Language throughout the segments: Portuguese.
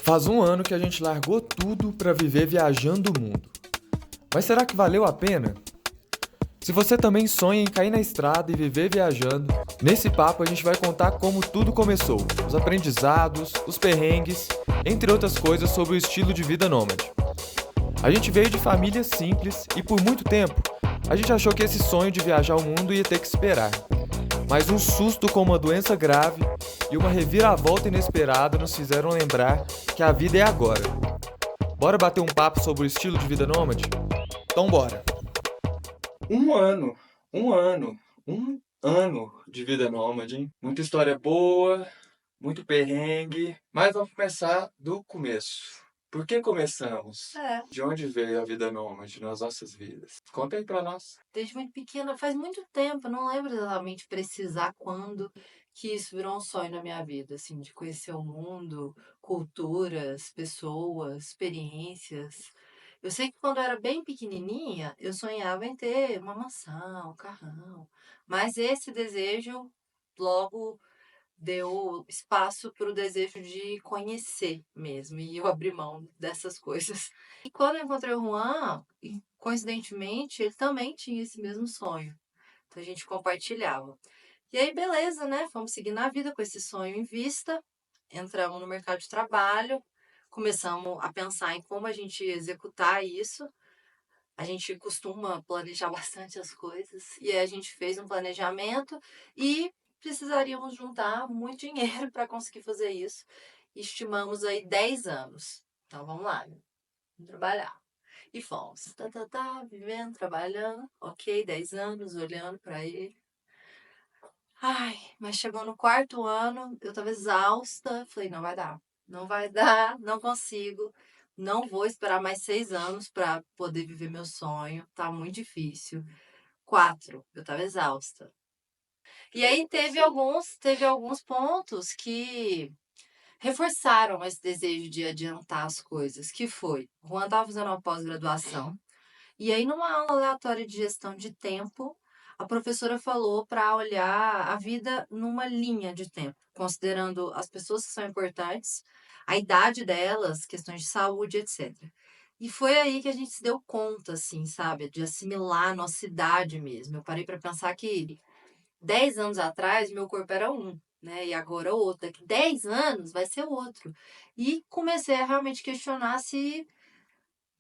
Faz um ano que a gente largou tudo para viver viajando o mundo. Mas será que valeu a pena? Se você também sonha em cair na estrada e viver viajando, nesse papo a gente vai contar como tudo começou, os aprendizados, os perrengues, entre outras coisas sobre o estilo de vida nômade. A gente veio de família simples e por muito tempo a gente achou que esse sonho de viajar o mundo ia ter que esperar. Mas um susto com uma doença grave e uma reviravolta inesperada nos fizeram lembrar que a vida é agora. Bora bater um papo sobre o estilo de vida nômade? Então bora! Um ano, um ano de vida nômade, hein? Muita história boa, muito perrengue, mas vamos começar do começo. Por que começamos? De onde veio a vida nômade nas nossas vidas? Conta aí pra nós. Desde muito pequena, faz muito tempo, não lembro exatamente precisar quando que isso virou um sonho na minha vida, assim, de conhecer o mundo, culturas, pessoas, experiências. Eu sei que quando eu era bem pequenininha, eu sonhava em ter uma mansão, um carrão, mas esse desejo logo deu espaço para o desejo de conhecer mesmo, e eu abri mão dessas coisas. E quando eu encontrei o Juan, coincidentemente, ele também tinha esse mesmo sonho. Então a gente compartilhava. E aí, beleza, né? Fomos seguindo a vida com esse sonho em vista. Entramos no mercado de trabalho, começamos a pensar em como a gente ia executar isso. A gente costuma planejar bastante as coisas. E aí a gente fez um planejamento e precisaríamos juntar muito dinheiro para conseguir fazer isso. Estimamos aí 10 anos. Então vamos lá, vamos trabalhar. E fomos, vivendo, trabalhando, ok, 10 anos, olhando para ele. Ai, mas chegou no quarto ano, eu tava exausta, falei, não vai dar, não vai dar, não consigo, não vou esperar mais 6 anos para poder viver meu sonho, tá muito difícil. 4, eu tava exausta. E aí teve alguns pontos que reforçaram esse desejo de adiantar as coisas, que foi, o Juan tava fazendo uma pós-graduação, e aí numa aula aleatória de gestão de tempo, a professora falou para olhar a vida numa linha de tempo, considerando as pessoas que são importantes, a idade delas, questões de saúde, etc. E foi aí que a gente se deu conta, assim, sabe, de assimilar a nossa idade mesmo. Eu parei para pensar que 10 anos atrás meu corpo era um, né? E agora outro. Daqui 10 anos vai ser outro. E comecei a realmente questionar se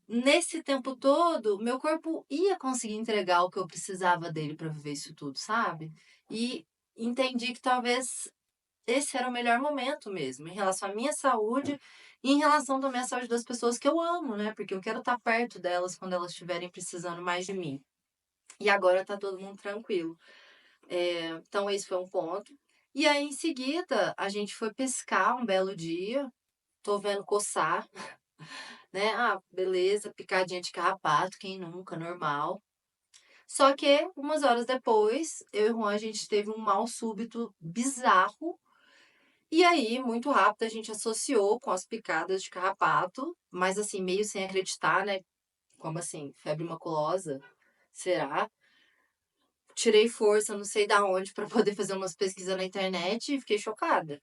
nesse tempo todo meu corpo ia conseguir entregar o que eu precisava dele para viver isso tudo, sabe? E entendi que talvez esse era o melhor momento mesmo, em relação à minha saúde e em relação também à saúde das pessoas que eu amo, né? Porque eu quero estar perto delas quando elas estiverem precisando mais de mim. E agora tá todo mundo tranquilo. Então, esse foi um ponto. E aí, em seguida, a gente foi pescar um belo dia. Tô vendo coçar, né? Ah, beleza, picadinha de carrapato, quem nunca, normal. Só que, umas horas depois, eu e o Juan, a gente teve um mal súbito bizarro. E aí, muito rápido, a gente associou com as picadas de carrapato, mas assim, meio sem acreditar, né? Como assim? Febre maculosa? Será? Tirei força, não sei da onde, para poder fazer umas pesquisas na internet e fiquei chocada.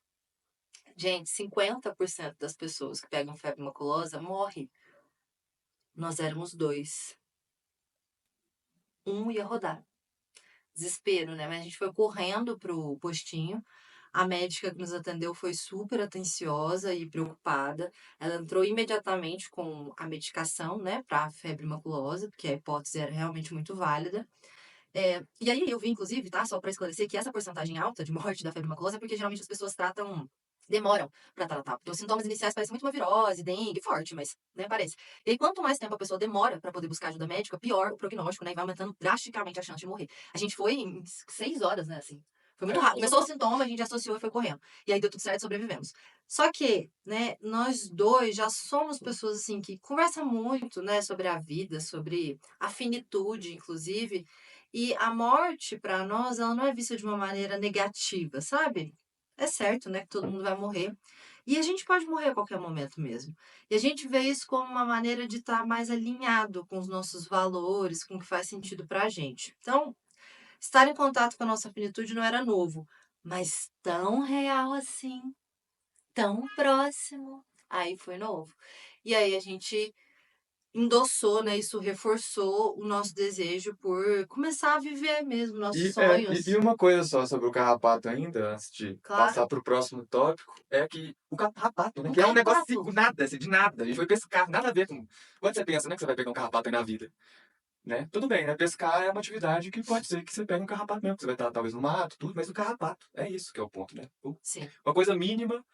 Gente, 50% das pessoas que pegam febre maculosa morre. Nós éramos dois. Um ia rodar. Desespero, né? Mas a gente foi correndo pro postinho. A médica que nos atendeu foi super atenciosa e preocupada. Ela entrou imediatamente com a medicação, né, para febre maculosa, porque a hipótese era realmente muito válida. E aí eu vi, inclusive, tá? Só para esclarecer que essa porcentagem alta de morte da febre maculosa é porque geralmente as pessoas demoram para tratar, porque os sintomas iniciais parecem muito uma virose, dengue, forte, mas, né, parece. E aí, quanto mais tempo a pessoa demora para poder buscar ajuda médica, pior o prognóstico, né, e vai aumentando drasticamente a chance de morrer. A gente foi em 6 horas, né, assim. Foi muito rápido. Começou o sintoma, a gente associou e foi correndo. E aí deu tudo certo, sobrevivemos. Só que, né, nós dois já somos pessoas, assim, que conversam muito, né, sobre a vida, sobre a finitude, inclusive. E a morte, para nós, ela não é vista de uma maneira negativa, sabe? É certo, né, que todo mundo vai morrer. E a gente pode morrer a qualquer momento mesmo. E a gente vê isso como uma maneira de estar mais alinhado com os nossos valores, com o que faz sentido pra gente. Então, estar em contato com a nossa finitude não era novo, mas tão real assim, tão próximo. Aí foi novo. E aí a gente endossou, né? Isso reforçou o nosso desejo por começar a viver mesmo nossos E sonhos. uma coisa só sobre o carrapato ainda, antes de Claro. passar pro próximo tópico, é que o carrapato, né? Um Que é um negócio carrapato. assim, nada, assim, de nada. A gente foi pescar, nada a ver com... Quando você pensa, né, que você vai pegar um carrapato aí na vida, né? Tudo bem, né? Pescar é uma atividade que pode ser que você pegue um carrapato mesmo, que você vai estar talvez no mato, tudo, mas o carrapato, é isso que é o ponto, né? Sim. Uma coisa mínima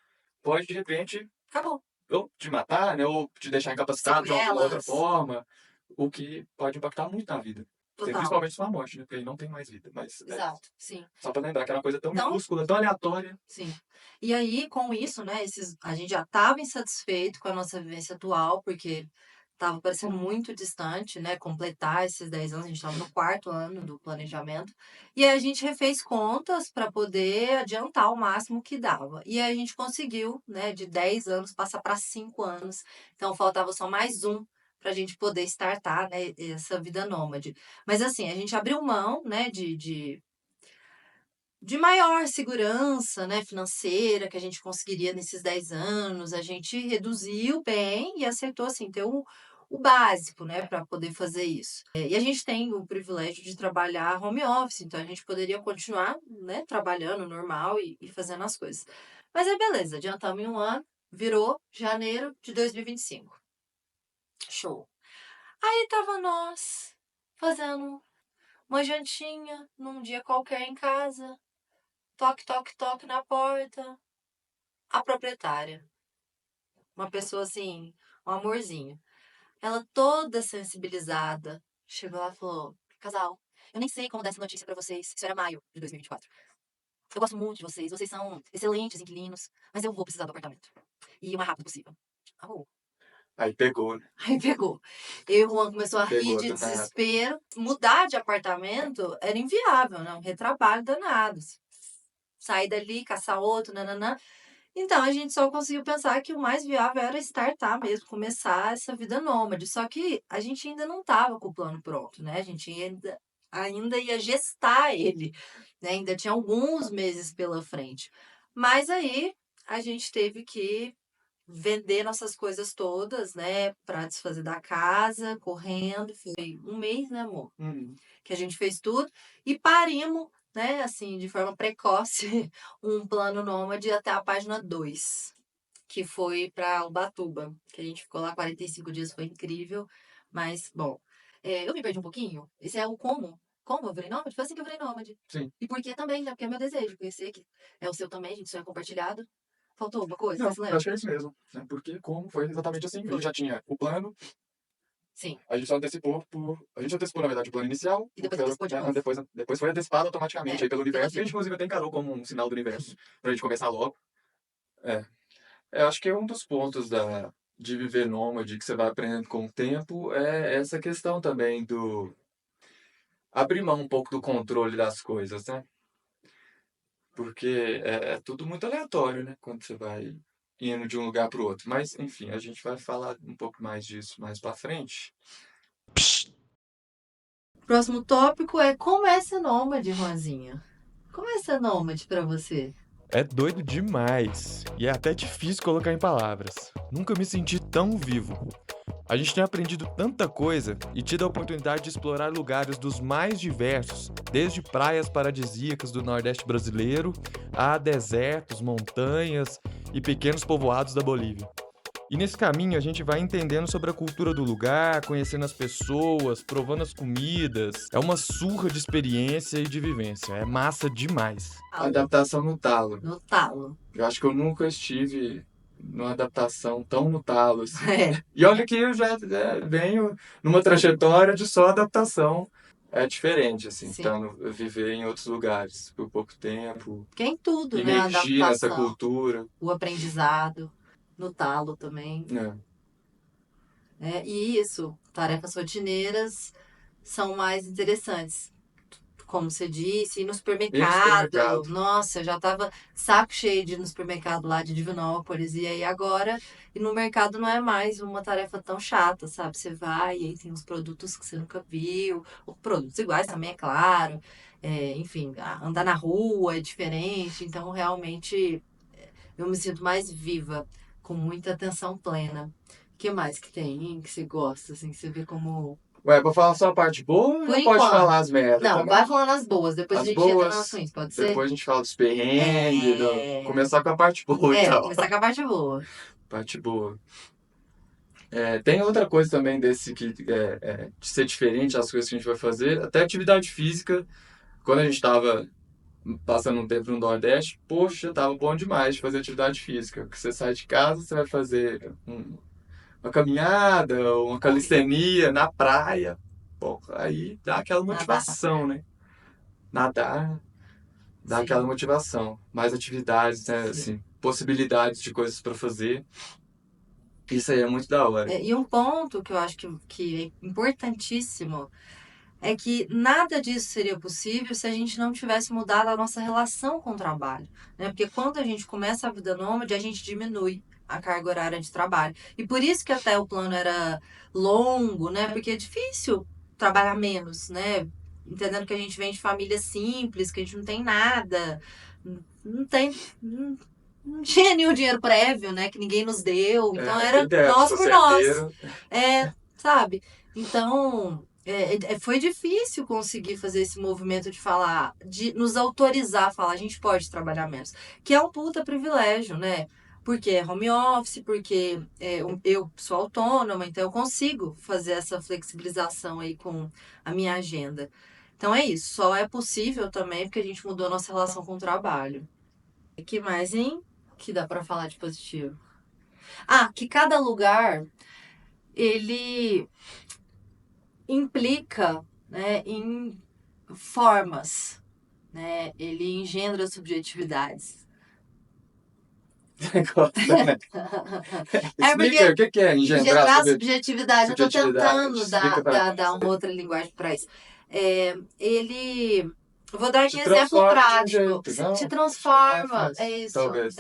pode, de repente, Acabou. ou te matar, né? Ou te deixar incapacitado de alguma outra Sequelas. forma, o que pode impactar muito na vida. Total. Principalmente sua morte, né? Porque aí não tem mais vida. Mas Exato, sim. só pra lembrar que era uma coisa tão Então, minúscula, tão aleatória. sim. E aí, com isso, né, a gente já estava insatisfeito com a nossa vivência atual, porque estava parecendo muito distante, né, completar esses 10 anos, a gente estava no 4º ano do planejamento, e aí a gente refez contas para poder adiantar o máximo que dava. E aí a gente conseguiu, né, de 10 anos passar para 5 anos, então faltava só mais um para a gente poder startar, né, essa vida nômade. Mas assim, a gente abriu mão, né, de maior segurança, né, financeira que a gente conseguiria nesses 10 anos, a gente reduziu bem e aceitou, assim, ter o básico, né, para poder fazer isso. E a gente tem o privilégio de trabalhar home office, então a gente poderia continuar, né, trabalhando normal e fazendo as coisas. Mas aí beleza, adiantamos em um ano, virou janeiro de 2025. Show. Aí tava nós fazendo uma jantinha num dia qualquer em casa. Toque, toque, toque na porta. A proprietária. Uma pessoa assim, um amorzinho. Ela toda sensibilizada. Chegou lá e falou: Casal, eu nem sei como dar essa notícia pra vocês. Isso era maio de 2024. Eu gosto muito de vocês. Vocês são excelentes inquilinos. Mas eu vou precisar do apartamento. E o mais rápido possível. Oh. Aí pegou, né? Aí pegou. Eu e o Juan começou a rir de do nada. desespero. Mudar de apartamento era inviável, né? Um retrabalho danado. Sair dali, caçar outro, nananã. Então, a gente só conseguiu pensar que o mais viável era startar mesmo, começar essa vida nômade. Só que a gente ainda não estava com o plano pronto, né? A gente ainda ia gestar ele, né? Ainda tinha alguns meses pela frente. Mas aí a gente teve que vender nossas coisas todas, né? Para desfazer da casa, correndo. Foi um mês, né, amor? Que a gente fez tudo e parimos, né, assim, de forma precoce, um plano nômade até a página 2, que foi para Ubatuba, que a gente ficou lá 45 dias, foi incrível, mas, bom, eu me perdi um pouquinho, esse é o como eu virei nômade? Foi assim que eu virei nômade. Sim. E por que também, né, porque é meu desejo, conhecer, que é o seu também, a gente sonha compartilhado. Faltou alguma coisa? Não, Vocês eu lembram? acho que é isso mesmo. Né? Porque como foi exatamente assim. A gente já tinha o plano, Sim. a gente só antecipou A gente antecipou, na verdade, o plano inicial. E depois antecipou de novo. Depois foi antecipado automaticamente aí pelo universo. Que a vida. gente, inclusive, até encarou como um sinal do universo. Pra gente começar logo. Eu acho que um dos pontos de viver nômade que você vai aprendendo com o tempo é essa questão também do abrir mão um pouco do controle das coisas, né? Porque é tudo muito aleatório, né? Quando você vai indo de um lugar para o outro. Mas, enfim, a gente vai falar um pouco mais disso mais para frente. Próximo tópico é como é ser nômade, Juanzinho? Como é ser nômade pra você? É doido demais. E é até difícil colocar em palavras. Nunca me senti tão vivo. A gente tem aprendido tanta coisa e tido a oportunidade de explorar lugares dos mais diversos, desde praias paradisíacas do Nordeste brasileiro a desertos, montanhas e pequenos povoados da Bolívia. E nesse caminho a gente vai entendendo sobre a cultura do lugar, conhecendo as pessoas, provando as comidas. É uma surra de experiência e de vivência. É massa demais. Adaptação no talo. No talo. Eu acho que eu nunca estive numa adaptação tão no talo, assim. É. E olha que eu já venho numa trajetória de só adaptação. É diferente, assim, viver em outros lugares por pouco tempo. Porque é em tudo, né? A Imergir nessa adaptação, cultura. o aprendizado, no talo também. E isso, tarefas rotineiras são mais interessantes. Como você disse, ir no supermercado. Nossa, eu já tava saco cheio de ir no supermercado lá de Divinópolis. E aí agora, ir no mercado não é mais uma tarefa tão chata, sabe? Você vai e aí tem uns produtos que você nunca viu. Ou produtos iguais também, é claro. Enfim, andar na rua é diferente. Então, realmente, eu me sinto mais viva com muita atenção plena. O que mais que tem, hein, que você gosta, assim, que você vê como... Ué, pra falar só a parte boa Por ou pode enquanto. falar as merdas Não, também? vai falando as boas, depois As a gente entra boas, nas ruins, pode ser? depois a gente fala dos perrengues, começar com a parte boa, então. Começar com a parte boa. Parte boa. Tem outra coisa também desse que de ser diferente as coisas que a gente vai fazer, até atividade física. Quando a gente tava passando um tempo no Nordeste, poxa, tava bom demais de fazer atividade física. Porque você sai de casa, você vai fazer uma caminhada, uma calistenia na praia. Pô, aí dá aquela motivação, né? Nadar, dá aquela Sim. motivação. Mais atividades, né? Sim. Assim, possibilidades de coisas para fazer. Isso aí é muito da hora. E um ponto que eu acho que é importantíssimo é que nada disso seria possível se a gente não tivesse mudado a nossa relação com o trabalho, né? Porque quando a gente começa a vida nômade, a gente diminui a carga horária de trabalho. E por isso que até o plano era longo, né? Porque é difícil trabalhar menos, né? Entendendo que a gente vem de família simples, que a gente não tem nada, não tem... Não tinha nenhum dinheiro prévio, né? Que ninguém nos deu. Então era nós por nós. Sabe? Então, foi difícil conseguir fazer esse movimento de falar, de nos autorizar a falar, a gente pode trabalhar menos. Que é um puta privilégio, né? Porque é home office, porque eu sou autônoma, então eu consigo fazer essa flexibilização aí com a minha agenda. Então é isso, só é possível também porque a gente mudou a nossa relação com o trabalho. O que mais, hein? Que dá pra falar de positivo? Que cada lugar, ele implica, né, em formas, né? Ele engendra subjetividades. Gosta, né? Explica o que é engendrar subjetividade. Eu tô tentando dar uma outra linguagem para isso. Ele... Eu vou dar um exemplo prático. Te transforma. É isso. Talvez.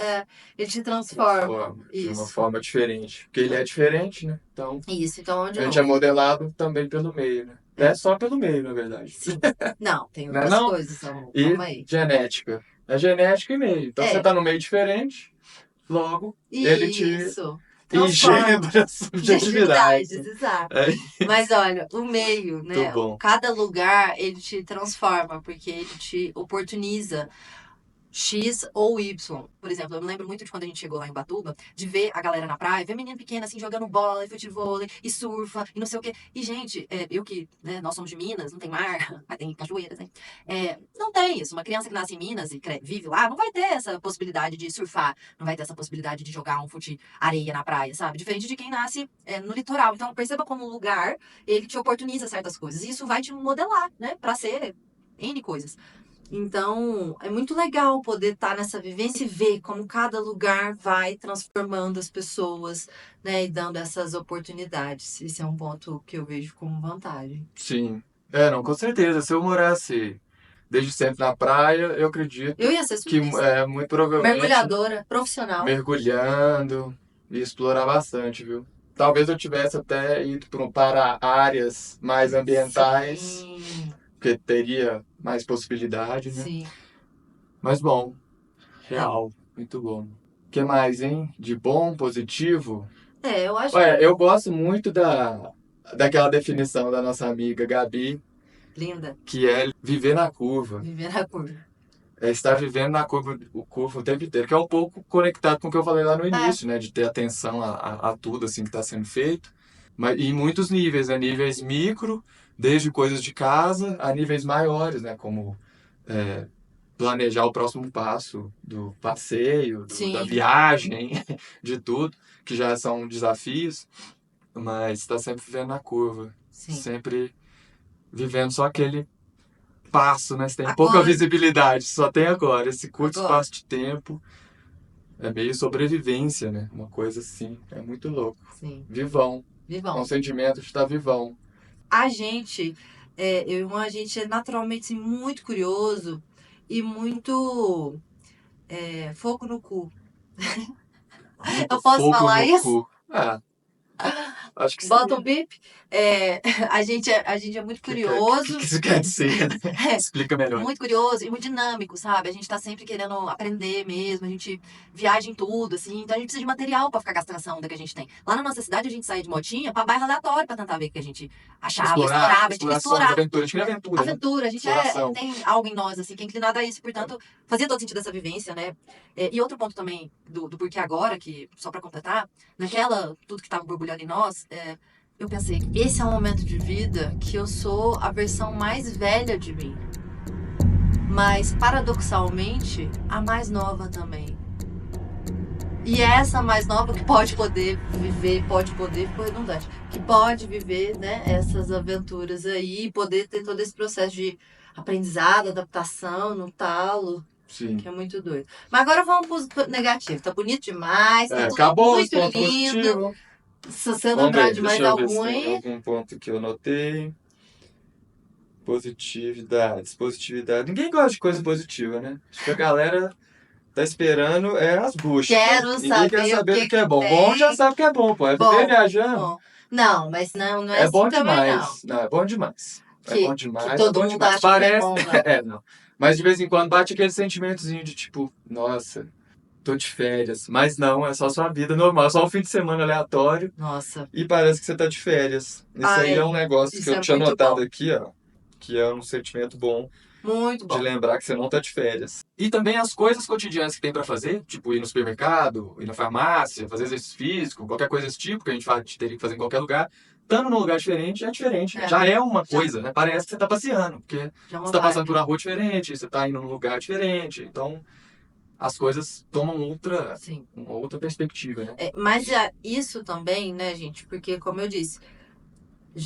Ele te transforma. De uma forma diferente. Porque ele é diferente, né? Então, isso, então a gente é modelado também pelo meio, né? É só pelo meio, na verdade. Sim. Não, tem outras coisas. Calma aí. Genética. É genética e meio. Então, você tá no meio diferente, logo, ele te engendra subjetividades. Exato. Mas olha, o meio, né? Cada lugar, ele te transforma, porque ele te oportuniza X ou Y. Por exemplo, eu me lembro muito de quando a gente chegou lá em Ubatuba, de ver a galera na praia, ver menino pequeno assim, jogando bola, e futevôlei, e surfa, e não sei o quê. E, gente, né, nós somos de Minas, não tem mar, mas tem cachoeiras, né? Não tem isso. Uma criança que nasce em Minas e vive lá, não vai ter essa possibilidade de surfar, não vai ter essa possibilidade de jogar um fute-areia na praia, sabe? Diferente de quem nasce no litoral. Então, perceba como o lugar, ele te oportuniza certas coisas. E isso vai te modelar, né? Pra ser N coisas. Então, é muito legal poder estar nessa vivência e ver como cada lugar vai transformando as pessoas, né, e dando essas oportunidades. Esse é um ponto que eu vejo como vantagem. Sim. Não, com certeza. Se eu morasse desde sempre na praia, eu acredito eu ia ser que muito provavelmente... mergulhadora, profissional. Mergulhando e explorar bastante, viu? Talvez eu tivesse até ido para áreas mais ambientais. Sim. Porque teria mais possibilidade, né? Sim. Mas bom, real, muito bom. O que mais, hein? De bom, positivo? Eu acho eu gosto muito daquela definição da nossa amiga Gabi. Linda. Que é viver na curva. Viver na curva. Estar vivendo na curva o tempo inteiro, que é um pouco conectado com o que eu falei lá no início, né? De ter atenção a tudo assim que está sendo feito. Mas em muitos níveis, né? Níveis micro, desde coisas de casa, a níveis maiores, né? Como planejar o próximo passo do passeio, da viagem, de tudo, que já são desafios, mas está sempre vivendo na curva. Sim. Sempre vivendo só aquele passo, né? Você tem pouca visibilidade, só tem agora. Esse curto espaço de tempo é meio sobrevivência, né? Uma coisa assim, é muito louco. Sim. Vivão. Vivão. É um sentimento de estar vivão. A gente é naturalmente assim, muito curioso e muito fogo no cu. Eu posso falar isso? Acho que sim. Bota um bip. A gente é muito O que curioso. isso quer dizer, né? Explica melhor. Muito curioso e muito dinâmico, sabe? A gente tá sempre querendo aprender mesmo, a gente viaja em tudo, assim. Então a gente precisa de material pra ficar gastando essa onda que a gente tem. Lá na nossa cidade a gente saía de motinha pra bairro aleatório pra tentar ver o que a gente achava, explorava, a gente queria exploração, explorar. aventura. A gente queria aventura, né? Aventura, a gente Exploração. tem algo em nós, assim, que é inclinado a isso, portanto, fazia todo sentido essa vivência, né? E outro ponto também do porquê agora, que, só pra completar, tudo que tava borbulhando em nós, eu pensei, esse é um momento de vida que eu sou a versão mais velha de mim. Mas, paradoxalmente, a mais nova também. E é essa mais nova que pode poder viver, ficou redundante, que pode viver, né, essas aventuras aí, poder ter todo esse processo de aprendizado, adaptação no talo. Sim. Que é muito doido. Mas agora vamos pro negativo. Tá bonito demais, tá tudo acabou muito os pontos lindo. positivos. Se você Vamos lembrar ver, de mais deixa eu ver algum se tem aí. algum ponto que eu notei. Positividade. Ninguém gosta de coisa positiva, né? Acho que a galera tá esperando as buchas. Quero Ninguém saber quer saber o do que é bom. tem. Bom já sabe que é bom, pô. É viver Bom, viajando. bom. Não, mas não é É assim bom também, demais. Não, é bom demais. É bom demais, que todo é bom mundo demais. acha que é Parece. bom, né? Não. Mas de vez em quando bate aquele sentimentozinho de tipo, nossa, tô de férias. Mas não, é só sua vida normal, só um fim de semana aleatório. Nossa. E parece que você tá de férias. Isso aí é um negócio que eu tinha muito notado bom. aqui, ó. Que é um sentimento bom Muito de bom. lembrar que você não tá de férias. E também as coisas cotidianas que tem pra fazer, tipo ir no supermercado, ir na farmácia, fazer exercício físico, qualquer coisa desse tipo que a gente teria que fazer em qualquer lugar. Estando num lugar diferente, é diferente. Já é uma coisa, né? Parece que você tá passeando, porque você tá passando por uma rua diferente, você tá indo num lugar diferente. Então, as coisas tomam uma outra perspectiva, né? Mas isso também, né, gente? Porque, como eu disse,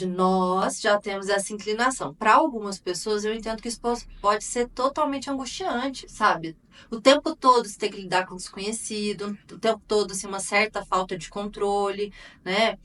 nós já temos essa inclinação. Para algumas pessoas, eu entendo que isso pode ser totalmente angustiante, sabe? O tempo todo você tem que lidar com o desconhecido, o tempo todo assim, uma certa falta de controle, né?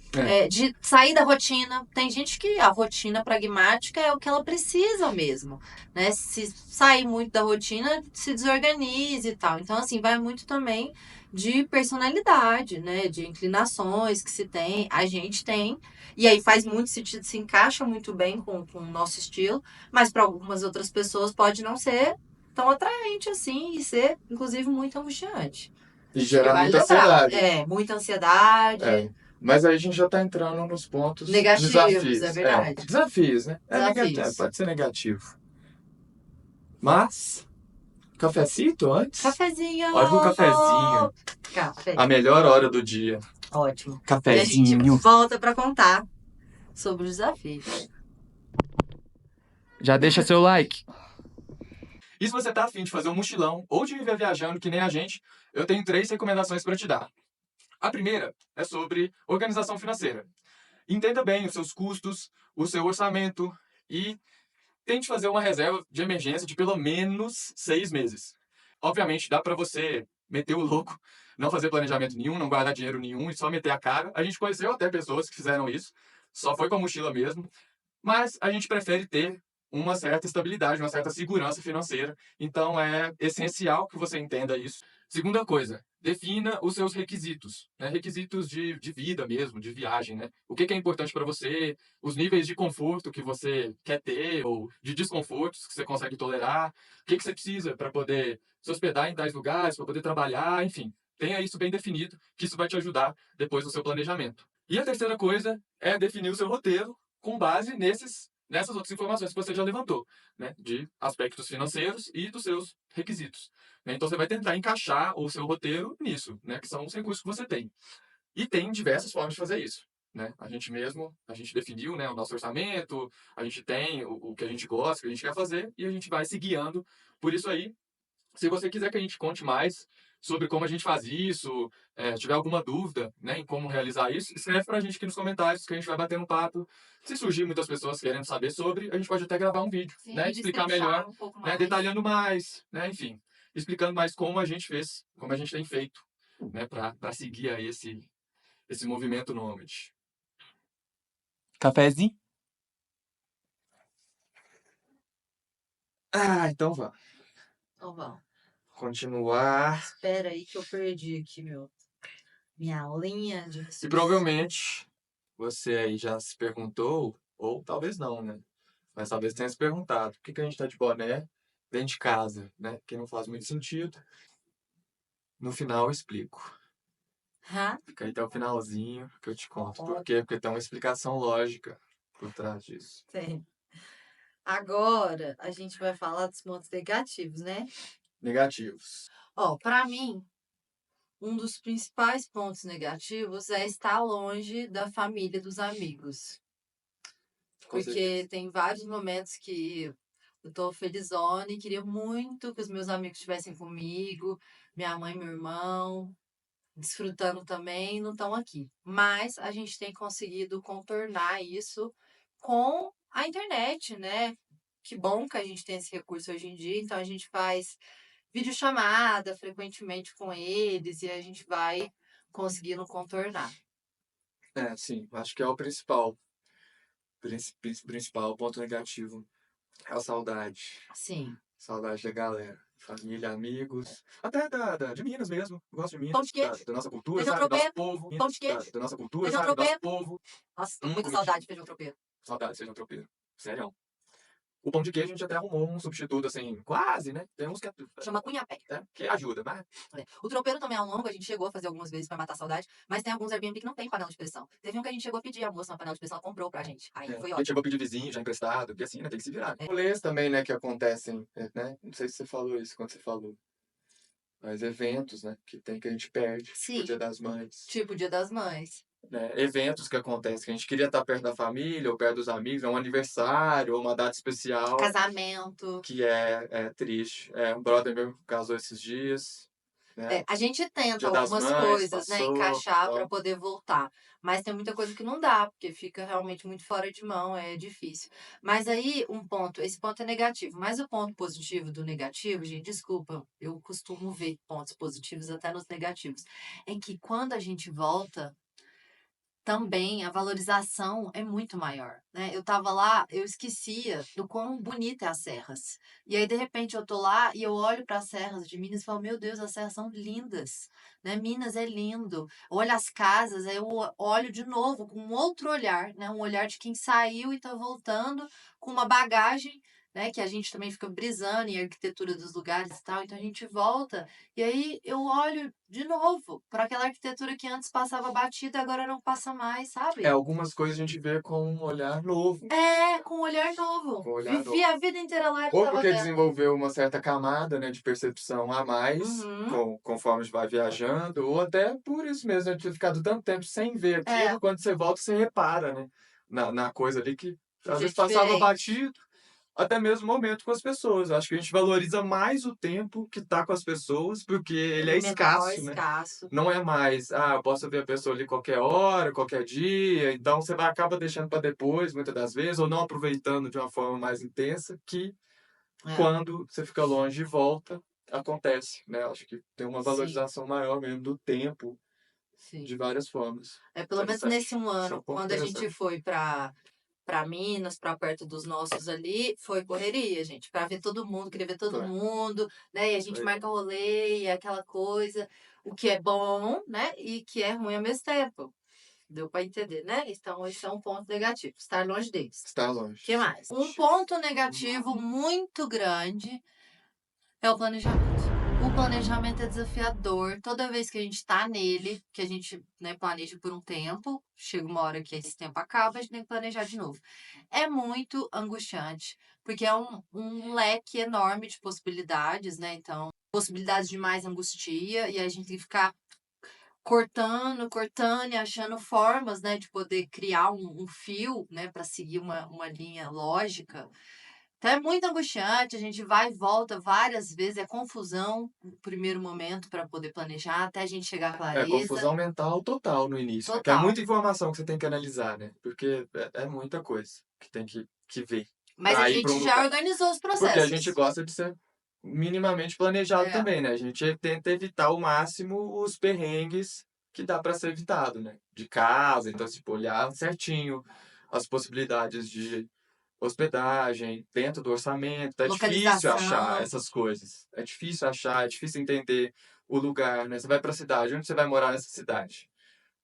De sair da rotina. Tem gente que a rotina pragmática é o que ela precisa mesmo, né? Se sair muito da rotina, se desorganize e tal. Então, assim, vai muito também de personalidade, né? De inclinações que se tem, a gente tem. E aí faz muito sentido, se encaixa muito bem com o nosso estilo, mas para algumas outras pessoas pode não ser tão atraente assim e ser, inclusive, muito angustiante. E gerar muita ansiedade. Muita ansiedade. Mas aí a gente já tá entrando nos pontos negativos, desafios. é verdade. Desafios, né? Desafios. Pode ser negativo. Mas, cafecito antes? Cafezinho! Olha o cafezinho. Café. A melhor hora do dia. Ótimo. Cafezinho. E a gente volta para contar sobre os desafios. Já deixa seu like. E se você tá afim de fazer um mochilão ou de viver viajando que nem a gente, eu tenho 3 recomendações para te dar. A primeira é sobre organização financeira. Entenda bem os seus custos, o seu orçamento e tente fazer uma reserva de emergência de pelo menos 6 meses. Obviamente, dá para você meter o louco, não fazer planejamento nenhum, não guardar dinheiro nenhum e só meter a cara. A gente conheceu até pessoas que fizeram isso, só foi com a mochila mesmo. Mas a gente prefere ter uma certa estabilidade, uma certa segurança financeira. Então é essencial que você entenda isso. Segunda coisa, defina os seus requisitos, né? Requisitos de vida mesmo, de viagem, né? O que é importante para você, os níveis de conforto que você quer ter ou de desconfortos que você consegue tolerar, o que você precisa para poder se hospedar em tais lugares, para poder trabalhar, enfim. Tenha isso bem definido, que isso vai te ajudar depois no seu planejamento. E a terceira coisa é definir o seu roteiro com base nessas outras informações que você já levantou, né? De aspectos financeiros e dos seus requisitos. Então você vai tentar encaixar o seu roteiro nisso, né? Que são os recursos que você tem. E tem diversas formas de fazer isso, né? A gente definiu, né, o nosso orçamento, a gente tem o que a gente gosta, o que a gente quer fazer, e a gente vai se guiando por isso aí. Se você quiser que a gente conte mais sobre como a gente faz isso, tiver alguma dúvida, né, em como realizar isso, escreve pra gente aqui nos comentários que a gente vai bater um papo. Se surgir muitas pessoas querendo saber sobre, a gente pode até gravar um vídeo, né, explicar melhor, né, detalhando mais, né, enfim, explicando mais como a gente fez, como a gente tem feito, né, para seguir aí esse movimento nômade. Cafézinho? Então vamos. Então vamos. Continuar. Espera aí que eu perdi aqui minha linha de E provavelmente você aí já se perguntou, ou talvez não, né? Mas talvez tenha se perguntado, por que que a gente tá de boné dentro de casa, né? Que não faz muito sentido. No final eu explico. Hã? Fica aí até o finalzinho que eu te conto. Por quê? Porque tem uma explicação lógica por trás disso. Tem. Agora a gente vai falar dos pontos negativos, né? Negativos. Ó, pra mim, um dos principais pontos negativos é estar longe da família e dos amigos. Com certeza. Porque tem vários momentos que eu tô felizona e queria muito que os meus amigos estivessem comigo, minha mãe e meu irmão, desfrutando também, não estão aqui. Mas a gente tem conseguido contornar isso com a internet, né? Que bom que a gente tem esse recurso hoje em dia, então a gente faz videochamada frequentemente com eles e a gente vai conseguindo contornar. É, sim, acho que é o principal. Principal ponto negativo é a saudade. Sim. Saudade da galera. Família, amigos. Até de Minas mesmo. Eu gosto de Pão Minas. de queijo, Da nossa cultura, feijão sabe? Do nosso tropeiro, povo. pão de Da, queijo, da nossa cultura, feijão sabe? Do nosso tropeiro. povo. Nossa, tô muita Comidinha. saudade de feijão tropeiro. Saudade de feijão tropeiro. Sério. O pão de queijo a gente até arrumou um substituto, assim, quase, né? Tem uns Chama cunhapé. que ajuda, mas... O tropeiro também é um longo, a gente chegou a fazer algumas vezes pra matar a saudade, mas tem alguns Airbnb que não tem panela de pressão. Teve um que a gente chegou a pedir, a moça uma panela de pressão, ela comprou pra gente. Aí foi A gente ótimo. chegou a pedir vizinho já emprestado, porque assim, né? Tem que se virar. Rolês também, né? Que acontecem, né? Não sei se você falou isso quando você falou. Mas eventos, né? Que a gente perde. Sim. Tipo o Dia das Mães. Tipo o Dia das Mães. Né? Eventos que acontecem, que a gente queria estar perto da família, ou perto dos amigos, é um aniversário, ou uma data especial. Casamento. Que é triste. Um brother meu casou esses dias. Né? A gente tenta Dia das algumas Mães, coisas, né, passou, encaixar então. pra poder voltar. Mas tem muita coisa que não dá, porque fica realmente muito fora de mão, é difícil. Mas aí, esse ponto é negativo. Mas o ponto positivo do negativo, gente, desculpa, eu costumo ver pontos positivos até nos negativos. É que quando a gente volta, também a valorização é muito maior, né? Eu tava lá, eu esquecia do quão bonita é as serras. E aí, de repente, eu tô lá e eu olho para as serras de Minas e falo, meu Deus, as serras são lindas, né? Minas é lindo. Olho as casas, aí eu olho de novo com um outro olhar, né? Um olhar de quem saiu e tá voltando com uma bagagem, né? Que a gente também fica brisando em arquitetura dos lugares e tal. Então a gente volta e aí eu olho de novo para aquela arquitetura que antes passava batida e agora não passa mais, sabe? Algumas coisas a gente vê com um olhar novo. Com um olhar novo. Com um olhar Vivi a vida inteira lá e Ou tava porque vendo. desenvolveu uma certa camada, né, de percepção a mais, conforme a gente vai viajando, ou até por isso mesmo, né, de ter ficado tanto tempo sem ver aquilo, quando você volta, você repara, né, na coisa ali que às vezes passava batido, até mesmo o momento com as pessoas. Acho que a gente valoriza mais o tempo que tá com as pessoas, porque ele é escasso, né? Não é mais, eu posso ver a pessoa ali qualquer hora, qualquer dia, então você acaba deixando para depois, muitas das vezes, ou não aproveitando de uma forma mais intensa, que quando você fica longe e volta, acontece, né? Acho que tem uma valorização maior mesmo do tempo, de várias formas. Pelo menos nesse ano, quando a gente foi para Minas, para perto dos nossos ali, foi correria, gente, para ver todo mundo, queria ver todo mundo, né? E a gente marca rolê, e aquela coisa, o que é bom, né? E que é ruim ao mesmo tempo. Deu para entender, né? Então, esse é um ponto negativo, estar longe deles. Estar longe. O que mais? Um ponto negativo muito grande é o planejamento. O planejamento é desafiador. Toda vez que a gente tá nele, que a gente, né, planeja por um tempo, chega uma hora que esse tempo acaba, a gente tem que planejar de novo. É muito angustiante, porque é um leque enorme de possibilidades, né? Então, possibilidades demais angustia, e a gente tem que ficar cortando e achando formas, né, de poder criar um fio, né, para seguir uma linha lógica. Então é muito angustiante, a gente vai e volta várias vezes, é confusão no primeiro momento para poder planejar, até a gente chegar à clareza. Confusão mental total no início. Porque é muita informação que você tem que analisar, né? Porque é muita coisa que tem que ver. Mas a gente já organizou os processos. Porque a gente gosta de ser minimamente planejado também, né? A gente tenta evitar ao máximo os perrengues que dá para ser evitado, né? De casa, então, tipo, olhar certinho as possibilidades de hospedagem, dentro do orçamento. É difícil achar essas coisas. É difícil achar, é difícil entender o lugar, né? Você vai para a cidade, onde você vai morar nessa cidade?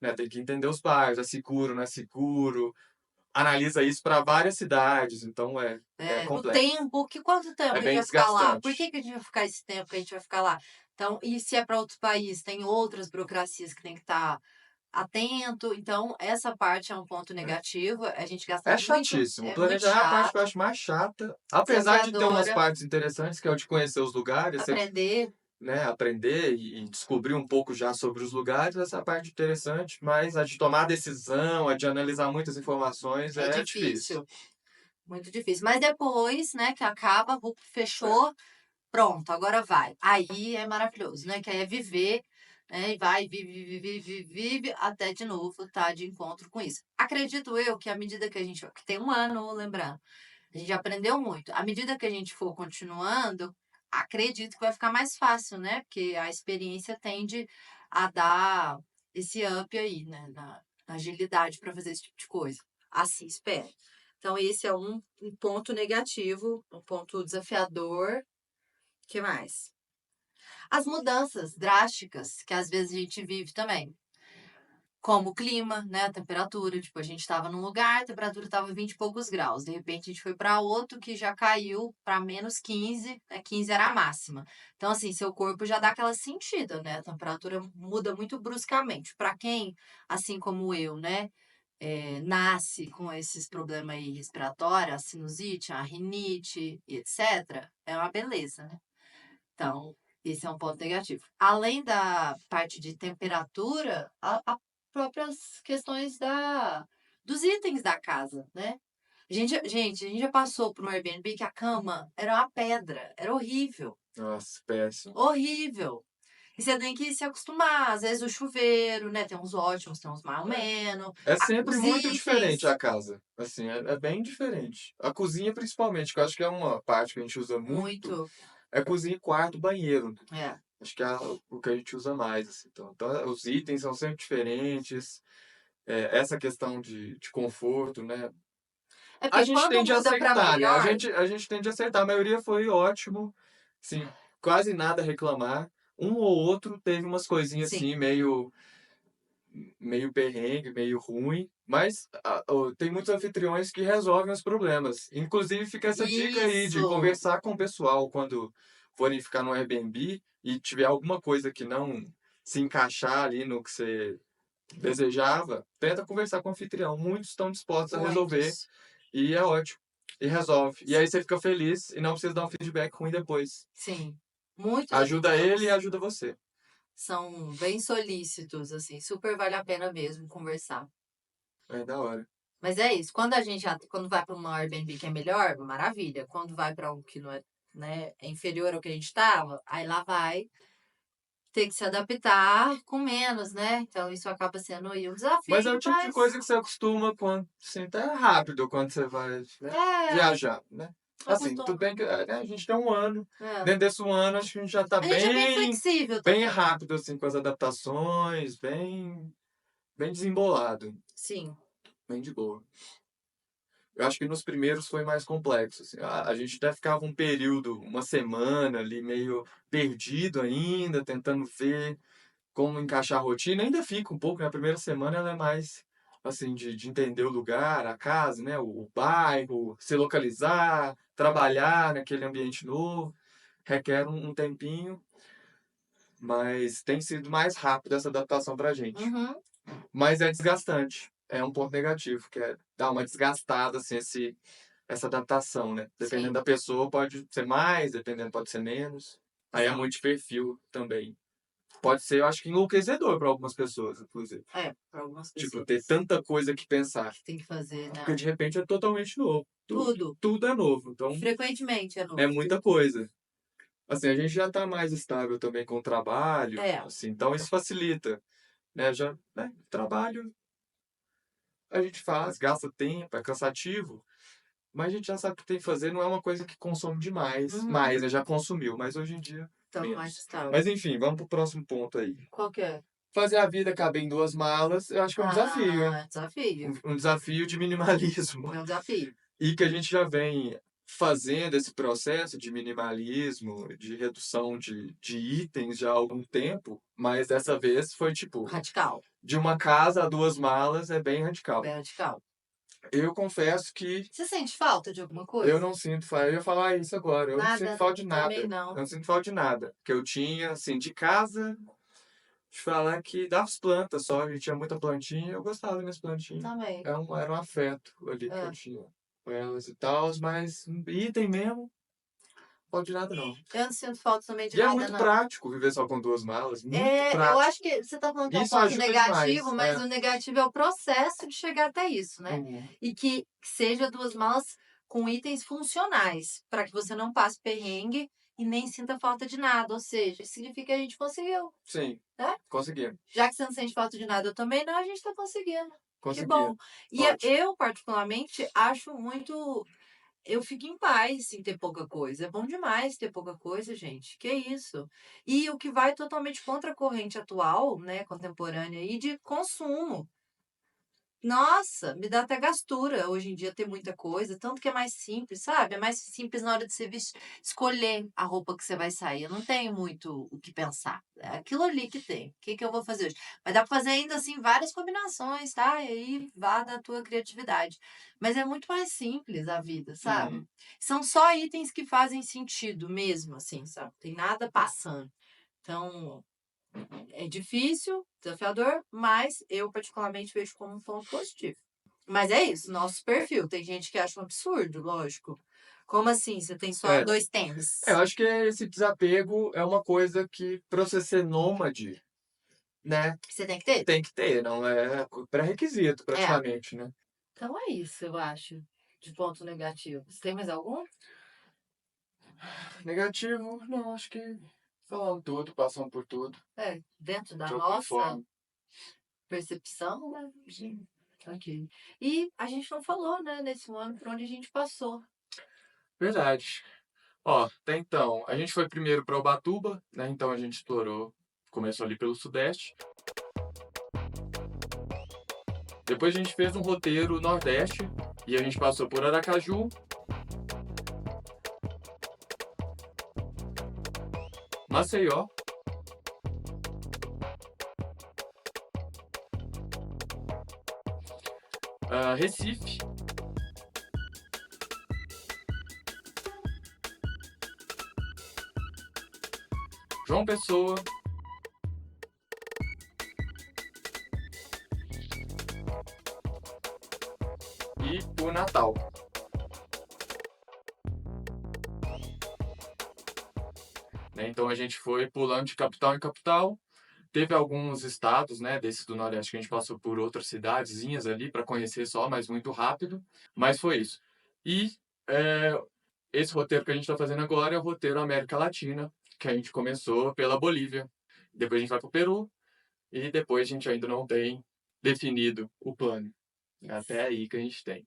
né? Tem que entender os bairros, é seguro, não é seguro. Analisa isso para várias cidades, então é O complexo. tempo, quanto tempo É a gente bem vai ficar lá? Por desgastante. que a gente vai ficar esse tempo que a gente vai ficar lá? Então, e se é para outro país, tem outras burocracias que tem que estar atento. Então, essa parte é um ponto negativo. A gente gasta É muito, chatíssimo. O é muito planejar é a parte que eu chato, acho mais chata. Apesar de ter umas desafiadora, partes interessantes, que é o de conhecer os lugares, você, aprender né, aprender e descobrir um pouco já sobre os lugares, essa é a parte interessante, mas a de tomar decisão, a de analisar muitas informações é é difícil. difícil, muito difícil. Mas depois, né, que acaba, fechou, pronto, agora vai. Aí é maravilhoso, né? Que aí é viver, né? E vai, vive, vive, vive, vive, até de novo tá de encontro com isso. Acredito eu que à medida que a gente. Que tem um ano, lembrando, a gente aprendeu muito. À medida que a gente for continuando, acredito que vai ficar mais fácil, né? Porque a experiência tende a dar esse up aí, né? Na agilidade para fazer esse tipo de coisa. Assim, espero. Então, esse é um ponto negativo, um ponto desafiador. Que mais? As mudanças drásticas que às vezes a gente vive também. Como o clima, né? A temperatura. Tipo, a gente estava num lugar, a temperatura estava 20 e poucos graus. De repente, a gente foi para outro que já caiu para menos 15, né? 15 era a máxima. Então, assim, seu corpo já dá aquela sentida, né? A temperatura muda muito bruscamente. Para quem, assim como eu, né? Nasce com esses problemas aí respiratórios, a sinusite, a rinite, e etc., é uma beleza, né? Então, esse é um ponto negativo. Além da parte de temperatura, a próprias questões dos itens da casa, né? A gente já passou por um Airbnb que a cama era uma pedra, era horrível, Nossa, péssimo. horrível. E você tem que se acostumar. Às vezes o chuveiro, né? Tem uns ótimos, tem uns mais ou menos. É sempre Os muito diferente a itens, casa. Assim, é bem diferente. A cozinha, principalmente, que eu acho que é uma parte que a gente usa muito, muito. é cozinha, quarto, banheiro. É. Acho que é o que a gente usa mais, assim. Então, os itens são sempre diferentes. Essa questão de conforto, né? É A porque gente quando tende a muda para acertar, né? A melhor, gente, a gente tende a acertar. A maioria foi ótimo. Sim, quase nada a reclamar. Um ou outro teve umas coisinhas sim. assim, meio perrengue, meio ruim. Mas tem muitos anfitriões que resolvem os problemas. Inclusive, fica essa dica aí de Isso. conversar com o pessoal quando forem ficar no Airbnb e tiver alguma coisa que não se encaixar ali no que você desejava, tenta conversar com o anfitrião. Muitos estão dispostos a resolver Muitos. e é ótimo. E resolve. E aí Sim. você fica feliz e não precisa dar um feedback ruim depois. Sim. Muitos Ajuda ele e anfitriões ajuda você. são bem solícitos, assim, super vale a pena mesmo conversar. É da hora. Mas é isso, quando vai para uma Airbnb que é melhor, maravilha. Quando vai para um que não é, né, é inferior ao que a gente estava, aí lá vai ter que se adaptar com menos, né? Então isso acaba sendo aí um Mas é o desafio, tipo de mas coisa que você acostuma quando, assim, tá rápido quando você vai, né, é, viajar, né? Assim, tudo acostuma. bem que né, a gente tem um ano. É. Dentro desse um ano, acho que a gente já tá A gente é bem bem, flexível bem também. rápido, assim, com as adaptações, bem desembolado, Sim. bem de boa. Eu acho que nos primeiros foi mais complexo, assim. A gente até ficava um período, uma semana ali, meio perdido ainda, tentando ver como encaixar a rotina. Ainda fica um pouco, na primeira semana ela é mais, assim, de entender o lugar, a casa, né? O bairro, se localizar, trabalhar naquele ambiente novo. Requer um tempinho, mas tem sido mais rápido essa adaptação pra gente. Uhum. Mas é desgastante. É um ponto negativo, que é dar uma desgastada, assim, essa adaptação, né? Dependendo Sim, da pessoa, pode ser mais, dependendo, pode ser menos. Aí é exato. muito de perfil também. Pode ser, eu acho que enlouquecedor para algumas pessoas, inclusive. É, para algumas Tipo, ter pessoas tanta coisa que pensar. que tem que fazer, Porque né? de repente é totalmente novo. Tudo, Tudo. tudo é novo. E Então, frequentemente é é novo. muita coisa. Assim, a gente já está mais estável também com o trabalho, É, assim, então isso facilita, né? Já, né? Trabalho a gente faz, gasta tempo, é cansativo, mas a gente já sabe o que tem que fazer, não é uma coisa que consome demais. uhum. Mais, né? Já consumiu, mas hoje em dia, Estamos mais menos. estável. Mas enfim, vamos pro próximo ponto aí. Qual que é? Fazer a vida caber em duas malas, eu acho que é um desafio, hein? Desafio. Um desafio de minimalismo. É um desafio. E que a gente já vem fazendo esse processo de minimalismo, de redução de itens já há algum tempo, mas dessa vez foi tipo, Radical. de uma casa a 2 malas é bem radical. Bem radical. Eu confesso que Você sente falta de alguma coisa? eu não sinto falta. Eu ia falar isso agora. Eu não Nada, sinto falta de nada. também não. Eu não sinto falta de nada. Que eu tinha, assim, de casa, de falar que dava as plantas só. A gente tinha muita plantinha. Eu gostava das minhas plantinhas. Também. Era um afeto ali que eu tinha com elas e tal. Mas item mesmo, falta de nada não. Eu não sinto falta também de E é nada, muito não. prático viver só com 2 malas. Muito Eu prático. acho que você tá falando que é um Isso ponto ajuda negativo, demais, mas o negativo é o processo de chegar até isso, né? Uhum. E que seja 2 malas com itens funcionais, para que você não passe perrengue e nem sinta falta de nada. Ou seja, significa que a gente conseguiu, Sim, né? conseguimos. Já que você não sente falta de nada, eu também não, a gente tá conseguindo. Que bom. Conseguimos. E Ótimo. eu, particularmente, acho muito. Eu fico em paz em ter pouca coisa. É bom demais ter pouca coisa, gente. Que isso? E o que vai totalmente contra a corrente atual, né, contemporânea aí, de consumo. Nossa, me dá até gastura hoje em dia ter muita coisa, tanto que é mais simples, sabe? É mais simples na hora de você escolher a roupa que você vai sair. Eu não tenho muito o que pensar. É aquilo ali que tem. O que eu vou fazer hoje? Mas dá pra fazer ainda assim várias combinações, tá? E aí vá da tua criatividade. Mas é muito mais simples a vida, sabe? Uhum. São só itens que fazem sentido mesmo, assim, sabe? Tem nada passando. Então, é difícil, desafiador, mas eu particularmente vejo como um ponto positivo. Mas é isso, nosso perfil. Tem gente que acha um absurdo, lógico. Como assim? Você tem só 2 tênis? Eu acho que esse desapego é uma coisa que, pra você ser nômade, né, Você tem que ter? tem que ter, não é pré-requisito, praticamente, né? Então é isso, eu acho, de ponto negativo. Você tem mais algum? Negativo, não, acho que falando tudo, passando por tudo. Dentro da De alguma nossa forma. percepção, né? Sim. Ok. E a gente não falou, né, nesse ano por onde a gente passou. Verdade. Ó, até então, a gente foi primeiro para Ubatuba, né? Então a gente explorou, começou ali pelo Sudeste. Depois a gente fez um roteiro Nordeste e a gente passou por Aracaju, Maceió, Recife, João Pessoa, e o Natal. Né? Então a gente foi pulando de capital em capital. Teve alguns estados, né, desses do Nordeste que a gente passou por outras cidadezinhas ali para conhecer só, mas muito rápido. Mas foi isso. E esse roteiro que a gente está fazendo agora é o roteiro América Latina, que a gente começou pela Bolívia. Depois a gente vai para o Peru e depois a gente ainda não tem definido o plano. É até aí que a gente tem.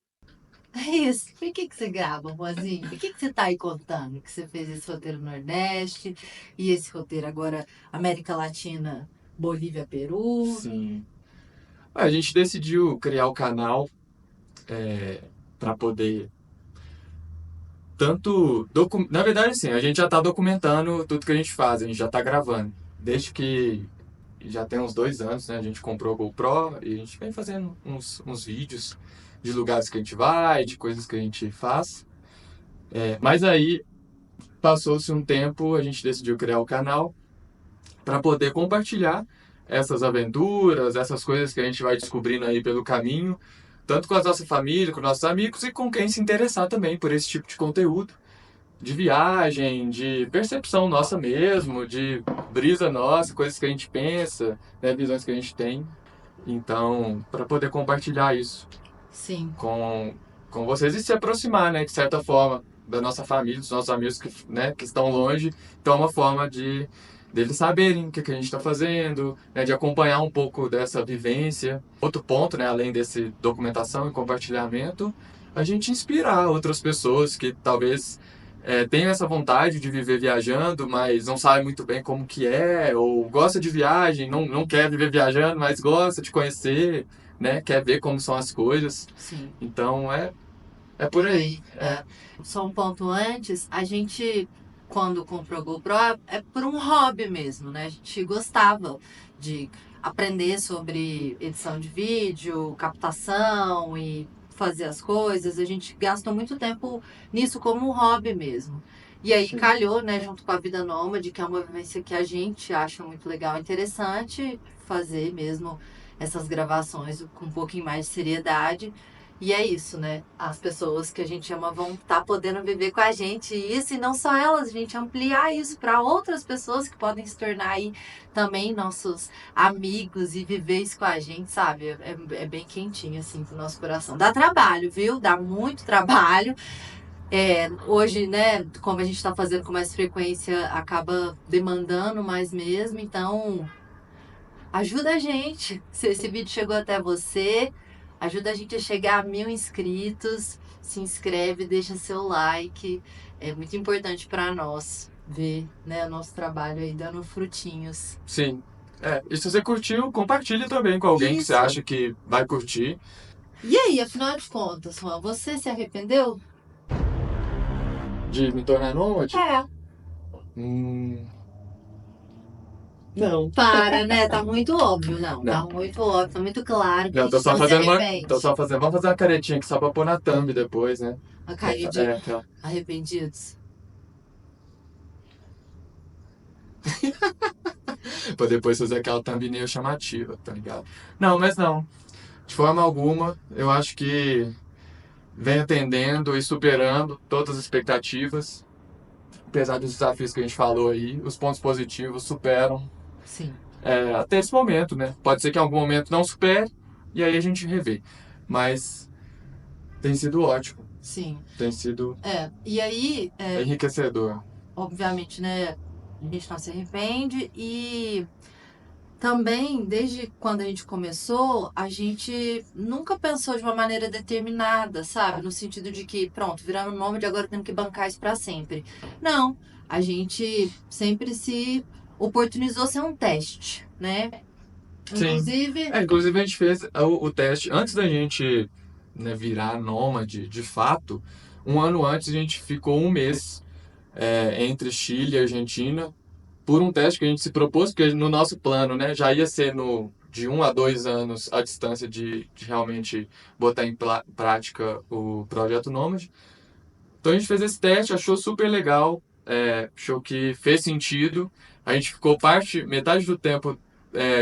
É isso. Por que você grava, Moazinho? Por que você tá aí contando que você fez esse roteiro Nordeste e esse roteiro agora América Latina, Bolívia, Peru? Sim. A gente decidiu criar o canal para poder tanto... Na verdade, assim, a gente já está documentando tudo que a gente faz, a gente já está gravando. Desde que já tem uns 2 anos, né? A gente comprou o GoPro e a gente vem fazendo uns vídeos de lugares que a gente vai, de coisas que a gente faz. Mas aí, passou-se um tempo, a gente decidiu criar o canal para poder compartilhar essas aventuras, essas coisas que a gente vai descobrindo aí pelo caminho, tanto com a nossa família, com nossos amigos e com quem se interessar também por esse tipo de conteúdo, de viagem, de percepção nossa mesmo, de brisa nossa, coisas que a gente pensa, né, visões que a gente tem. Então, para poder compartilhar isso Sim. com vocês e se aproximar, né, de certa forma, da nossa família, dos nossos amigos que, né, que estão longe. Então, é uma forma de deles saberem o que a gente está fazendo, né, de acompanhar um pouco dessa vivência. Outro ponto, né, além desse documentação e compartilhamento, a gente inspirar outras pessoas que talvez tenham essa vontade de viver viajando, mas não sabem muito bem como que é, ou gosta de viagem, não quer viver viajando, mas gosta de conhecer, né, quer ver como são as coisas. Sim. Então, É por aí. Só um ponto antes, a gente, quando comprou o GoPro, é por um hobby mesmo, né? A gente gostava de aprender sobre edição de vídeo, captação e fazer as coisas. A gente gastou muito tempo nisso como um hobby mesmo. E aí Sim. calhou, né, junto com a Vida Nômade, que é uma vivência que a gente acha muito legal e interessante, fazer mesmo essas gravações com um pouquinho mais de seriedade. E é isso, né? As pessoas que a gente ama vão estar podendo viver com a gente isso, e não só elas, a gente ampliar isso para outras pessoas que podem se tornar aí também nossos amigos e viver isso com a gente, sabe? É bem quentinho, assim, pro nosso coração. Dá trabalho, viu? Dá muito trabalho. Hoje, né, como a gente está fazendo com mais frequência, acaba demandando mais mesmo, então ajuda a gente. Se esse vídeo chegou até você, ajuda a gente a chegar a 1.000 inscritos. Se inscreve, deixa seu like. É muito importante para nós ver, né, o nosso trabalho aí dando frutinhos. Sim. E se você curtiu, compartilhe também com alguém que Isso. você acha que vai curtir. E aí, afinal de contas, Juan, você se arrependeu? De me tornar nômade? Não. Para, né? Tá muito óbvio, não. Não. Tá muito óbvio, tá muito claro. Não, tô só Não se fazendo arrepende. Vamos fazer uma caretinha aqui só pra pôr na thumb depois, né? A carinha de Aquela. arrependidos. Pra depois fazer aquela thumbnail chamativa, tá ligado? Não, mas não. De forma alguma, eu acho que vem atendendo e superando todas as expectativas. Apesar dos desafios que a gente falou aí, os pontos positivos superam Sim. até esse momento, né? Pode ser que em algum momento não supere e aí a gente revê. Mas tem sido ótimo. Sim. Tem sido E aí, enriquecedor. obviamente, né, a gente não se arrepende e também, desde quando a gente começou, a gente nunca pensou de uma maneira determinada, sabe? No sentido de que, pronto, virando nômade, agora temos que bancar isso pra sempre. Não, a gente sempre se oportunizou ser um teste, né? Sim. Inclusive a gente fez o teste antes da gente, né, virar nômade de fato. Um ano antes a gente ficou um mês entre Chile e Argentina por um teste que a gente se propôs, porque no nosso plano, né, já ia ser de 1 a 2 anos a distância de realmente botar em prática o projeto Nômade. Então a gente fez esse teste, achou super legal, achou que fez sentido. A gente ficou metade do tempo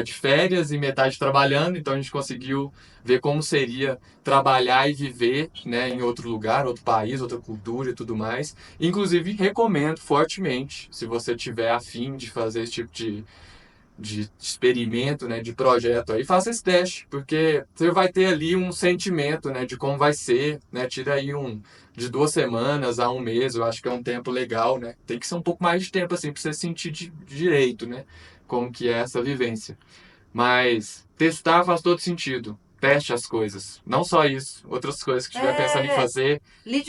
de férias e metade trabalhando, então a gente conseguiu ver como seria trabalhar e viver, né, em outro lugar, outro país, outra cultura e tudo mais. Inclusive, recomendo fortemente, se você tiver afim de fazer esse tipo de experimento, né, de projeto aí, faça esse teste, porque você vai ter ali um sentimento, né, de como vai ser, né, tira aí de 2 semanas a um mês, eu acho que é um tempo legal, né, tem que ser um pouco mais de tempo, assim, pra você sentir direito, né, como que é essa vivência. Mas testar faz todo sentido. Teste as coisas. Não só isso. Outras coisas que estiver pensando em fazer.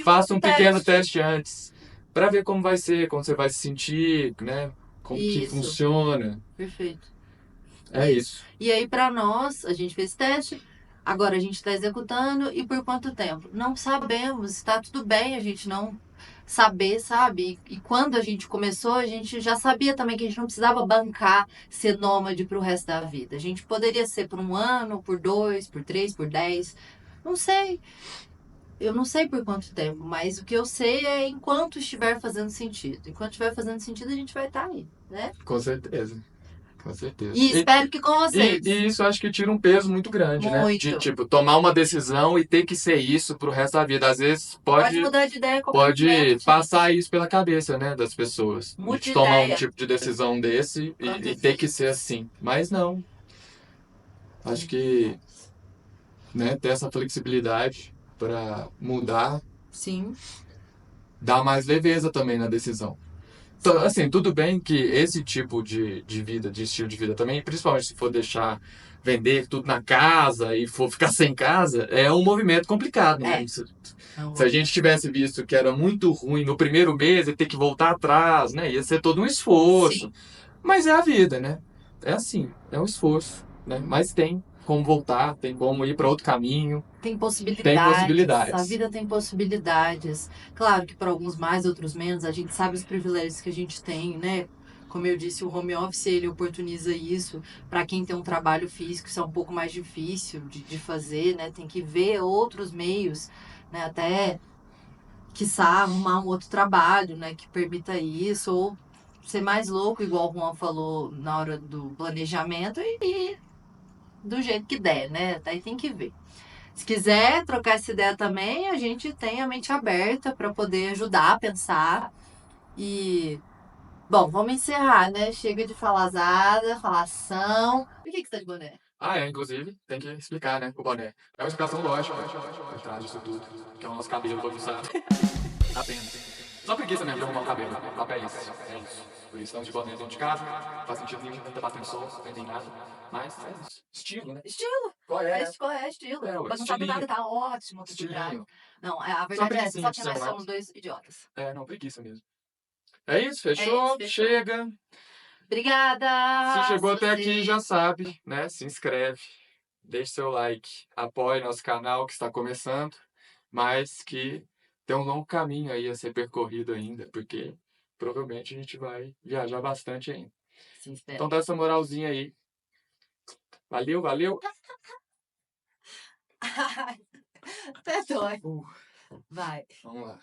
Faça um pequeno teste antes. Pra ver como vai ser, como você vai se sentir, né? Como que funciona. Perfeito. É isso. E aí, pra nós, a gente fez teste. Agora a gente está executando. E por quanto tempo? Não sabemos. Está tudo bem a gente não saber, sabe? E quando a gente começou, a gente já sabia também que a gente não precisava bancar ser nômade pro resto da vida. A gente poderia ser por 1 ano, por 2, por 3, por 10. Não sei. Eu não sei por quanto tempo, mas o que eu sei é enquanto estiver fazendo sentido. Enquanto estiver fazendo sentido, a gente vai estar aí, né? Com certeza. Com certeza. E espero que com vocês. E isso acho que tira um peso muito grande, né? De, tipo, tomar uma decisão e ter que ser isso pro resto da vida. Às vezes pode mudar de ideia pode passar isso pela cabeça, né, das pessoas. De tomar um tipo de decisão desse e ter que ser assim. Mas não. Acho que, né, ter essa flexibilidade para mudar. Sim. Dá mais leveza também na decisão. Então, assim, tudo bem que esse tipo de vida, de estilo de vida também, principalmente se for deixar vender tudo na casa e for ficar sem casa, é um movimento complicado, né? Se a gente tivesse visto que era muito ruim no primeiro mês e ter que voltar atrás, né? Ia ser todo um esforço. Sim. Mas é a vida, né? É assim, é um esforço, né? Mas tem. como voltar, tem como ir para outro caminho. Tem possibilidades. Tem possibilidades. A vida tem possibilidades. Claro que para alguns mais, outros menos. A gente sabe os privilégios que a gente tem, né? Como eu disse, o home office ele oportuniza isso. Para quem tem um trabalho físico, isso é um pouco mais difícil de fazer, né? Tem que ver outros meios, né? Até, quiçá, arrumar um outro trabalho, né? Que permita isso. Ou ser mais louco, igual o Juan falou na hora do planejamento e do jeito que der, né? Daí tem que ver. Se quiser trocar essa ideia também, a gente tem a mente aberta para poder ajudar a pensar. E, bom, vamos encerrar, né? Chega de falazada, falação. Por que você tá de boné? Inclusive, tem que explicar, né, o boné. É uma explicação lógica por trás disso tudo, que é o nosso cabelo bagunçado. Apenas. Só preguiça mesmo de arrumar o cabelo, o papo é isso. Por isso estamos de boné dentro de casa, não faz sentido nenhum, não tá batendo sol, não tem nada. Mas é isso. Estilo, né? Estilo. Qual é? Qual é estilo? É, ué, Mas não sabe estilinho. nada, tá ótimo. Estilinho. Não, a verdade é essa, só que preguicinha de nós celular. somos dois idiotas. Não, preguiça mesmo. É isso, fechou? fechou. Chega. Obrigada! Se chegou até você- aqui, já sabe, né? Se inscreve, deixe seu like, apoie nosso canal que está começando, mas que tem um longo caminho aí a ser percorrido ainda, porque provavelmente a gente vai viajar bastante ainda. Sim, espera. Então dá essa moralzinha aí. Valeu, valeu. Até dói. Vai. Vamos lá.